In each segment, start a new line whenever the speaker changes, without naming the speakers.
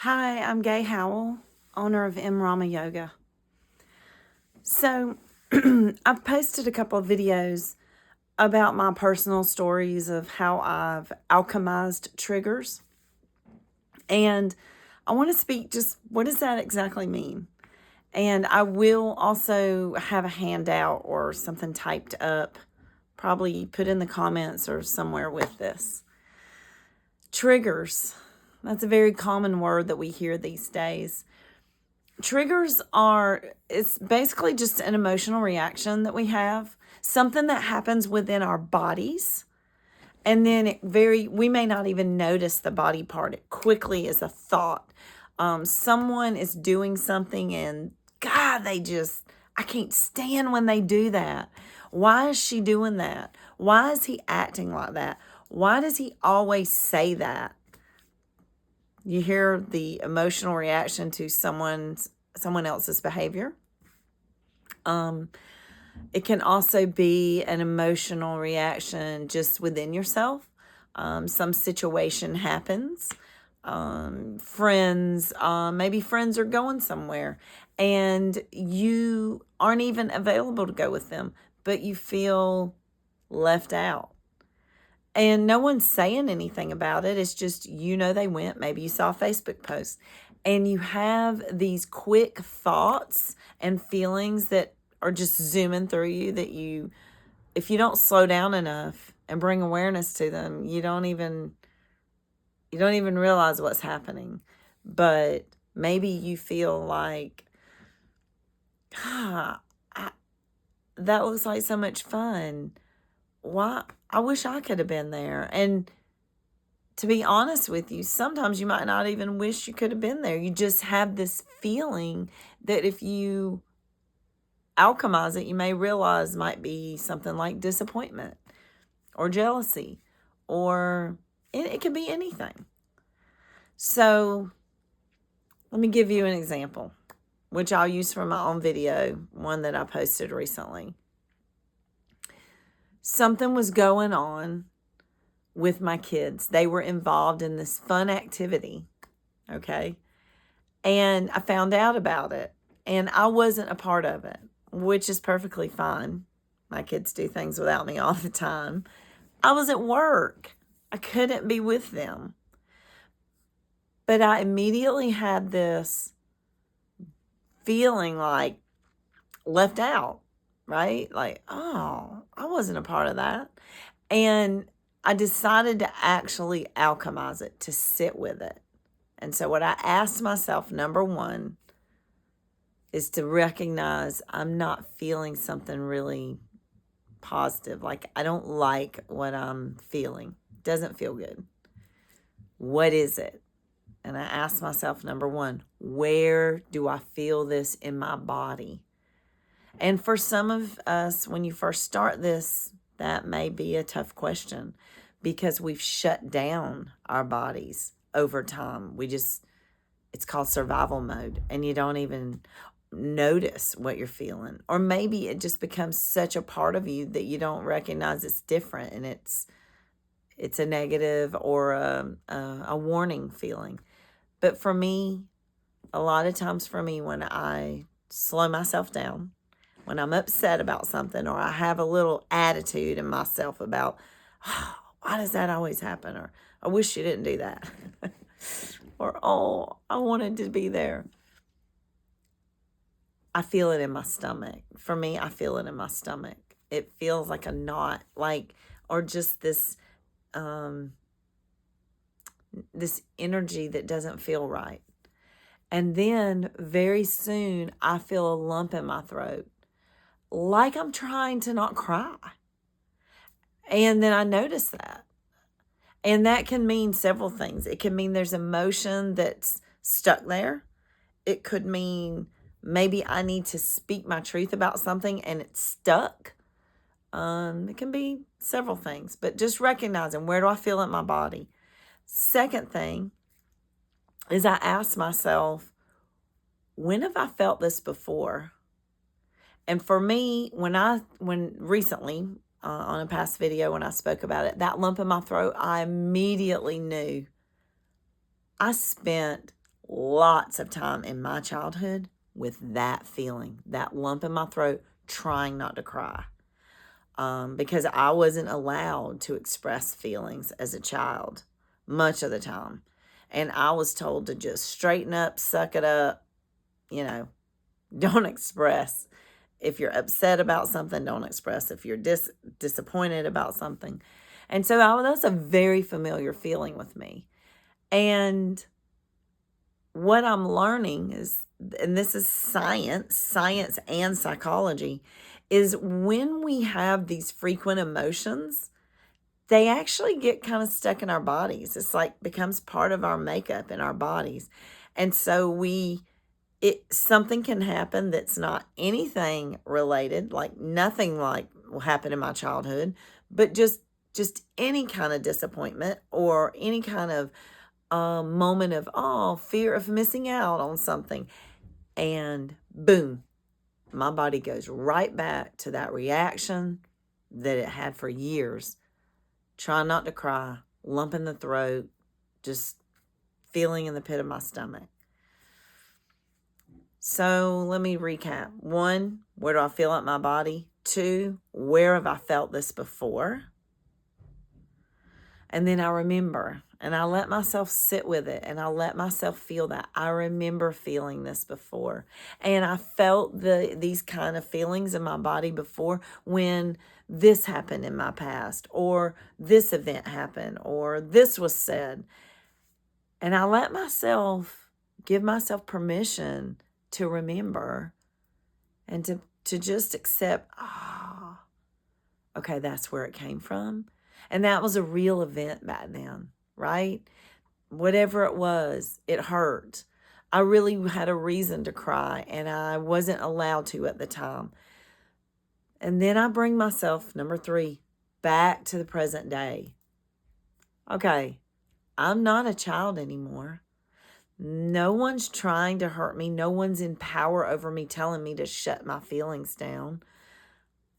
Hi, I'm Gay Howell, owner of M Rama Yoga. So, I've posted a couple of videos about my personal stories of how I've alchemized triggers. And I want to speak just what does that exactly mean? And I will also have a handout or something typed up, probably put in the comments or somewhere with this. Triggers. That's a very common word that we hear these days. Triggers it's basically just an emotional reaction that we have, something that happens within our bodies. And then we may not even notice the body part. It quickly is a thought. Someone is doing something and God, I can't stand when they do that. Why is she doing that? Why is he acting like that? Why does he always say that? You hear the emotional reaction to someone else's behavior. It can also be an emotional reaction just within yourself. Some situation happens. Maybe friends are going somewhere and you aren't even available to go with them, but you feel left out. And no one's saying anything about it. It's just, they went. Maybe you saw a Facebook post. And you have these quick thoughts and feelings that are just zooming through you that if you don't slow down enough and bring awareness to them, you don't even realize what's happening. But maybe you feel like, that looks like so much fun. Why? I wish I could have been there. And to be honest with you, sometimes you might not even wish you could have been there. You just have this feeling that if you alchemize it, you may realize might be something like disappointment or jealousy, or it could be anything. So let me give you an example, which I'll use from my own video, one that I posted recently. Something was going on with my kids. They were involved in this fun activity, okay? And I found out about it, and I wasn't a part of it, which is perfectly fine. My kids do things without me all the time. I was at work. I couldn't be with them. But I immediately had this feeling like left out, right? Like, oh, I wasn't a part of that. And I decided to actually alchemize it, to sit with it. And so what I asked myself, number one, is to recognize I'm not feeling something really positive. Like, I don't like what I'm feeling. Doesn't feel good. What is it? And I asked myself, number one, where do I feel this in my body? And for some of us, when you first start this, that may be a tough question because we've shut down our bodies over time. It's called survival mode, and you don't even notice what you're feeling. Or maybe it just becomes such a part of you that you don't recognize it's different, and it's a negative or a warning feeling. But for me, a lot of times for me, when I slow myself down, when I'm upset about something, or I have a little attitude in myself about, oh, why does that always happen? Or I wish you didn't do that. Or, oh, I wanted to be there. I feel it in my stomach. For me, I feel it in my stomach. It feels like a knot, or just this energy that doesn't feel right. And then very soon, I feel a lump in my throat, like I'm trying to not cry. And then I notice that. And that can mean several things. It can mean there's emotion that's stuck there. It could mean maybe I need to speak my truth about something and it's stuck. It can be several things, but just recognizing, where do I feel it in my body? Second thing is I ask myself, when have I felt this before? And for me, when recently, on a past video when I spoke about it, that lump in my throat, I immediately knew I spent lots of time in my childhood with that feeling, that lump in my throat, trying not to cry. Because I wasn't allowed to express feelings as a child much of the time. And I was told to just straighten up, suck it up, don't express. If you're upset about something, don't express. If you're disappointed about something. And so that's a very familiar feeling with me. And what I'm learning is, and this is science and psychology, is when we have these frequent emotions, they actually get kind of stuck in our bodies. It's like becomes part of our makeup in our bodies. And so something can happen that's not anything related, like nothing like will happen in my childhood, but just any kind of disappointment or any kind of moment of fear of missing out on something, and boom, my body goes right back to that reaction that it had for years. Trying not to cry, lump in the throat, just feeling in the pit of my stomach. So let me recap. 1, where do I feel it in my body? 2, where have I felt this before? And then I remember, and I let myself sit with it, and I let myself feel that. I remember feeling this before. And I felt these kind of feelings in my body before when this happened in my past, or this event happened, or this was said. And I let myself give myself permission to remember and to just accept, okay, that's where it came from. And that was a real event back then, right? Whatever it was, it hurt. I really had a reason to cry, and I wasn't allowed to at the time. And then I bring myself, number 3, back to the present day. Okay, I'm not a child anymore. No one's trying to hurt me. No one's in power over me telling me to shut my feelings down.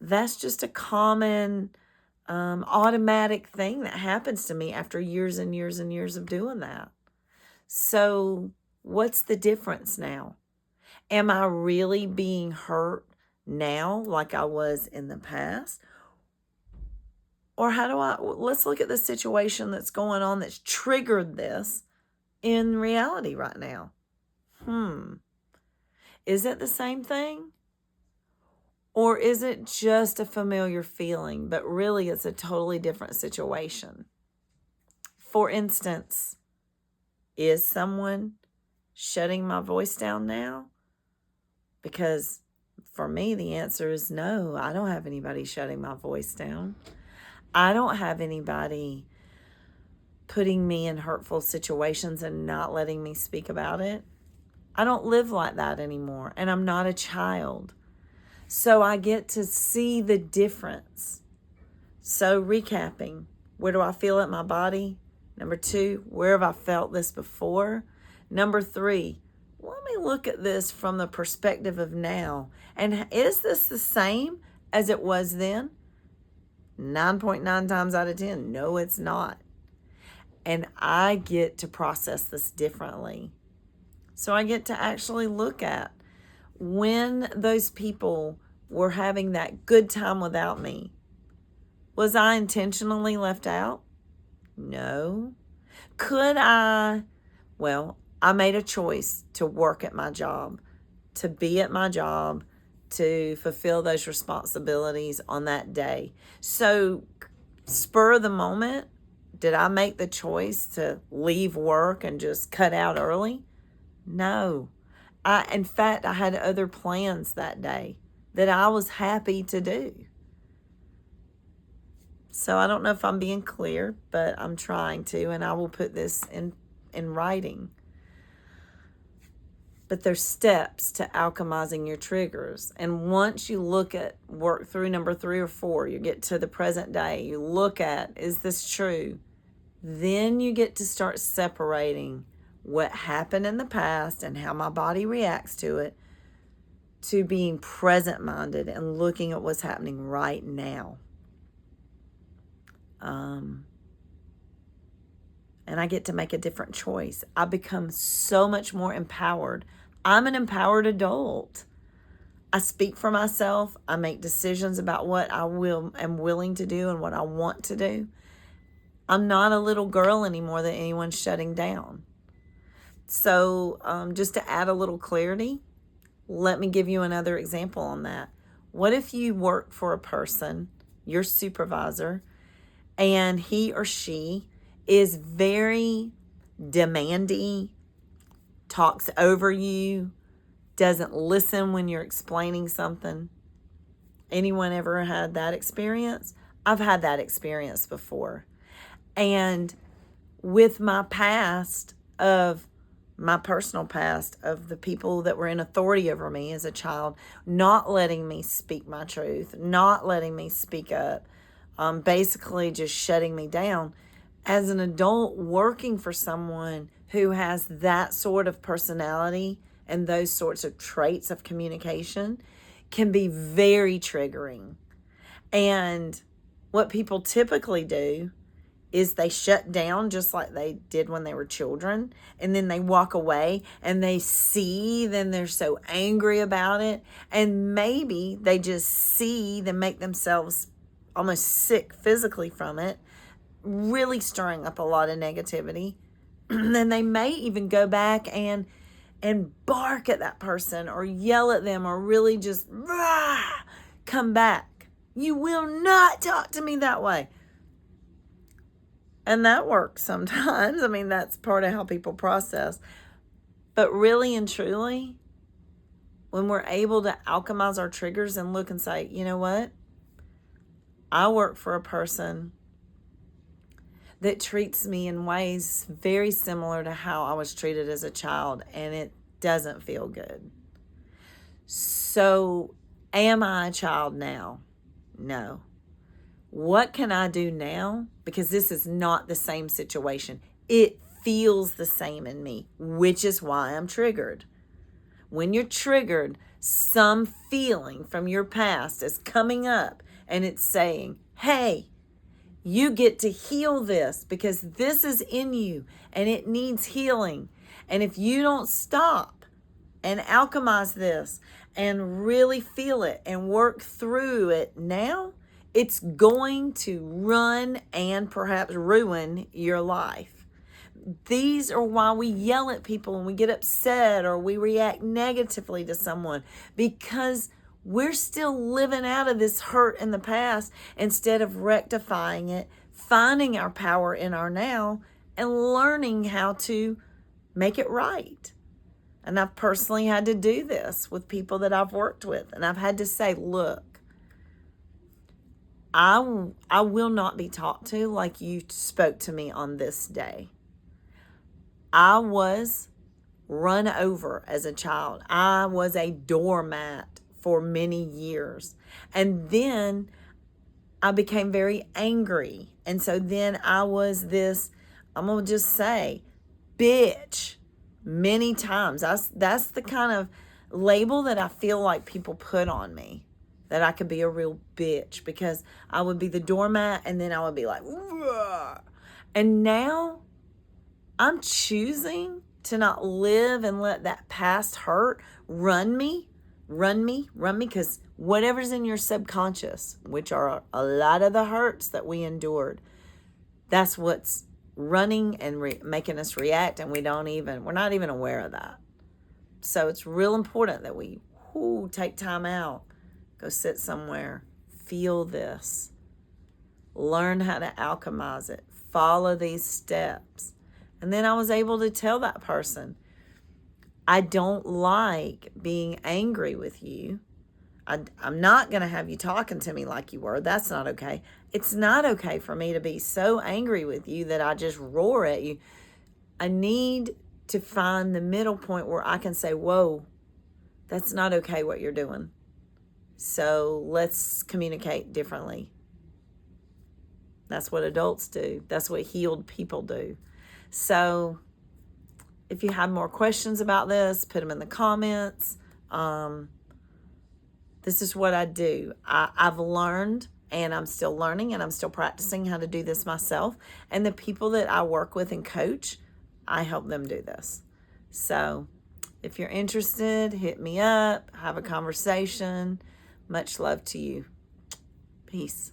That's just a common automatic thing that happens to me after years and years and years of doing that. So what's the difference now? Am I really being hurt now like I was in the past? Or let's look at the situation that's going on that's triggered this in reality right now. Is it the same thing? Or is it just a familiar feeling, but really it's a totally different situation? For instance, is someone shutting my voice down now? Because for me, the answer is no. I don't have anybody shutting my voice down. I don't have anybody putting me in hurtful situations and not letting me speak about it. I don't live like that anymore, and I'm not a child. So I get to see the difference. So recapping, where do I feel it in my body? Number 2, where have I felt this before? Number 3, let me look at this from the perspective of now. And is this the same as it was then? 9.9 times out of 10, no, it's not. And I get to process this differently. So I get to actually look at when those people were having that good time without me. Was I intentionally left out? No. Could I? Well, I made a choice to work at my job, to be at my job, to fulfill those responsibilities on that day. So, spur of the moment, did I make the choice to leave work and just cut out early? No. In fact, I had other plans that day that I was happy to do. So I don't know if I'm being clear, but I'm trying to, and I will put this in writing. But there's steps to alchemizing your triggers. And once you work through number 3 or 4, you get to the present day, you look at, is this true? Then you get to start separating what happened in the past and how my body reacts to it, to being present-minded and looking at what's happening right now. and I get to make a different choice. I become so much more empowered. I'm an empowered adult. I speak for myself. I make decisions about what am willing to do and what I want to do. I'm not a little girl anymore that anyone's shutting down. So just to add a little clarity, let me give you another example on that. What if you work for a person, your supervisor, and he or she is very demanding, talks over you, doesn't listen when you're explaining something? Anyone ever had that experience? I've had that experience before. And with my personal past of the people that were in authority over me as a child, not letting me speak my truth, not letting me speak up, basically just shutting me down. As an adult working for someone who has that sort of personality and those sorts of traits of communication can be very triggering. And what people typically do is they shut down just like they did when they were children, and then they walk away and they seethe and they're so angry about it, and maybe they just seethe and make themselves almost sick physically from it, really stirring up a lot of negativity. And they may even go back and bark at that person or yell at them or really just come back. You will not talk to me that way. And that works sometimes. I mean, that's part of how people process. But really and truly, when we're able to alchemize our triggers and look and say, you know what? I work for a person that treats me in ways very similar to how I was treated as a child, and it doesn't feel good. So, am I a child now? No. What can I do now? Because this is not the same situation. It feels the same in me, which is why I'm triggered. When you're triggered, some feeling from your past is coming up and it's saying, hey, you get to heal this because this is in you and it needs healing. And if you don't stop and alchemize this and really feel it and work through it now, it's going to run and perhaps ruin your life. These are why we yell at people when we get upset or we react negatively to someone, because we're still living out of this hurt in the past instead of rectifying it, finding our power in our now, and learning how to make it right. And I've personally had to do this with people that I've worked with. And I've had to say, look, I will not be talked to like you spoke to me on this day. I was run over as a child. I was a doormat for many years. And then I became very angry. And so then I was this, I'm going to just say, bitch many times. That's the kind of label that I feel like people put on me, that I could be a real bitch, because I would be the doormat and then I would be like, "Wah." And now I'm choosing to not live and let that past hurt run me, because whatever's in your subconscious, which are a lot of the hurts that we endured, that's what's running and making us react, and we're not even aware of that. So it's real important that we take time out, go sit somewhere, feel this, learn how to alchemize it, follow these steps. And then I was able to tell that person, I don't like being angry with you. I'm not going to have you talking to me like you were. That's not okay. It's not okay for me to be so angry with you that I just roar at you. I need to find the middle point where I can say, whoa, that's not okay what you're doing. So let's communicate differently. That's what adults do. That's what healed people do. So if you have more questions about this, put them in the comments. This is what I do. I've learned And I'm still learning and I'm still practicing how to do this myself. And the people that I work with and coach, I help them do this. So if you're interested, hit me up, have a conversation. Much love to you. Peace.